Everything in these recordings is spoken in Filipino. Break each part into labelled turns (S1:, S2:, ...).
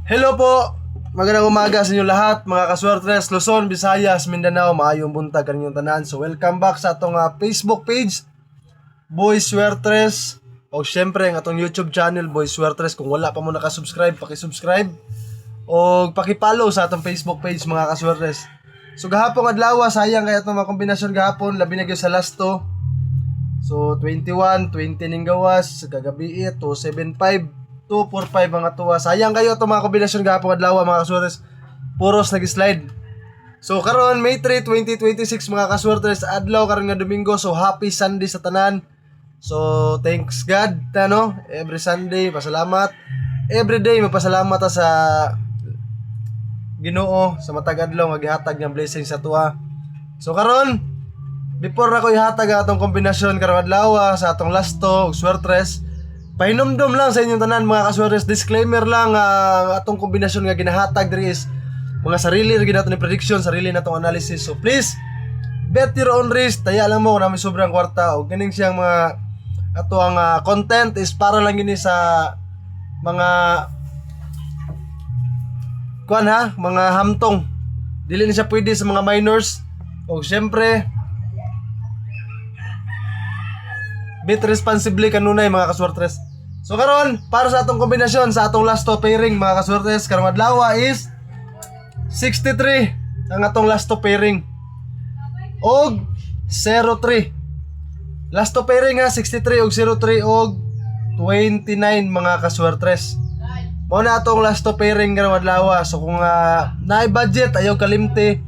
S1: Hello po! Magandang umaga sa inyo lahat, mga kaswertres, Luzon, Visayas, Mindanao, maayong buntag kaninyong tanan. So welcome back sa atong Facebook page, Boy Swertres, o syempre ang atong YouTube channel, Boy Swertres. Kung wala pa mo nakasubscribe, pakisubscribe o pakipollow sa atong Facebook page, mga kaswertres. So gahapon adlaw, sayang kaya itong mga kombinasyon gahapon, labi na gyud sa last to. So 21, 20 ning gawas, kagabi 275, 245 mga tuwa. Sayang kayo itong mga kombinasyon gahapon adlaw, mga kaswertres. Puros nag-slide. So karon May 3, 2026 mga kaswertres, adlaw karon nga Domingo. So happy Sunday sa tanan. So thanks God, every Sunday pasalamat. Every day magpasalamat ta sa Ginoo sa matag adlaw nga gihatag ng blessing sa tuwa. So karon before na ko ihatag atong kombinasyon karong adlaw sa atong last to swertres, pahinumdom lang sa inyong tanan mga kaswertres. Disclaimer lang, atong kombinasyon nga ginahatag diri is mga sarili ra gid nato ni prediction, sarili natong analysis. So please bet your own risk. Taya lang mo kung namin sobrang kwarta o ganing siyang mga ato ang content is para lang yun sa mga mga hamtong. Dili na siya pwede sa mga minors. O syempre bit responsibly kanunay mga kaswertres. So karon para sa atong kombinasyon sa atong last to pairing mga kaswertres karong adlaw is 63 ang atong last to pairing og 03. Last to pairing 63 og 03 og 29 mga kaswertres. Mao na atong last to pairing karong adlaw. So kung naay budget ayaw kalimti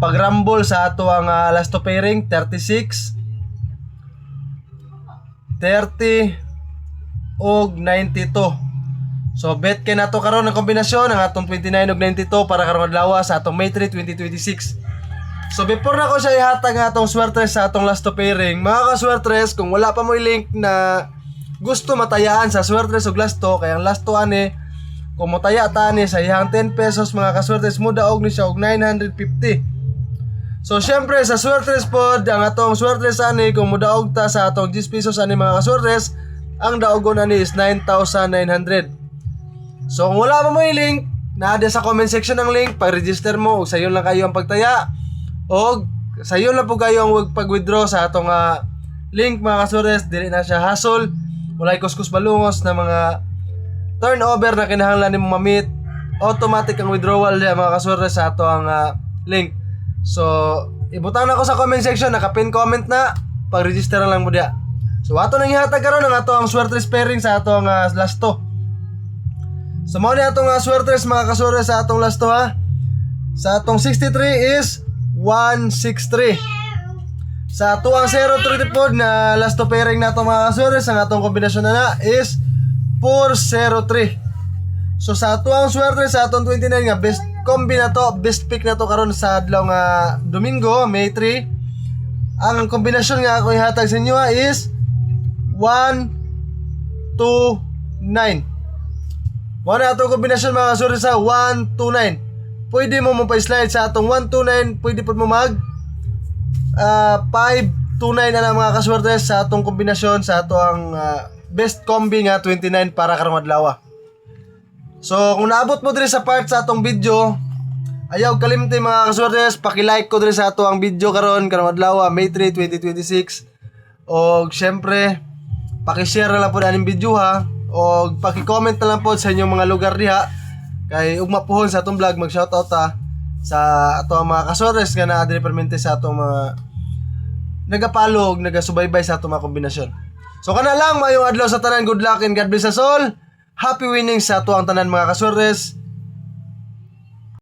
S1: pag-rumble sa ato ang last to pairing 36, 30 og 92. So bet kay nato karon ang kombinasyon ang atong 29 og 92 para karong adlaw sa atong May 3, 2026. So before na ko siya ihatag ang atong swertres sa atong last to pairing, mga kaswertres, kung wala pa mo i-link na gusto matayaan sa swertres og last to, kay ang last to ani kung motaya ta ni sa ihang 10 pesos mga kaswertres, mudaog ni siya og 950. So syempre sa swertres pod, ang atong swertres ani kung mudaog ta sa atong 10 pesos ani mga kaswertres, ang daogon ani is 9,900. So kung wala pa mo i-link, naada sa comment section ang link, pag-register mo, ug sayon lang kayo ang pagtaya og sayon lang po kayo ang pag-withdraw sa atong link mga kaswertres. Dili na siya hassle, walay kuskus balungos na mga turnover na kinahanglan nimo ma-meet. Automatic ang withdrawal diya mga kaswertres sa ato ang link. So, ibutang na ko sa comment section, naka-pin comment na, pag-register lang mo diya. So, ato nang ihatag karon ang ato ang swertres pairing sa ato ang last to. So, mao ni atong swertres mga kaswertres sa atong last to Sa atong 63 is 163. Sa ato ang 03 pod na last to pairing nato mga kaswertres, ang atong kombinasyon na is 403. So, sa ato ang swertres sa atong 29 nga best kombi na to, best pick na to karon sa adlaw nga Domingo, May 3. Ang kombinasyon nga ako ihatag sa inyo is 129. Wala atong kombinasyon mga kaswertres sa 129. Pwede mo pa-slide sa atong 129, pwede po mo mag 529 na mga kaswertres sa atong kombinasyon sa atong best kombi nga 29 para karong adlaw. So kung naabot mo diri sa part sa atong video, ayaw kalimti mga kaswertres, paki-like ko diri sa ato ang video karong adlaw May 3, 2026. Og syempre paki-share lang po aning video og paki-comment na lang po sa inyong mga lugar diha kay ugma pohon sa atong vlog, mag-shoutout sa ato ang mga kaswertres nga naa diri permente sa atong mga nagapalo og nagasubaybay sa atong mga kombinasyon. So kana lang, mayong adlaw sa tanan, good luck and God bless us all. Happy winning sa ato ang tanan mga kaswertres.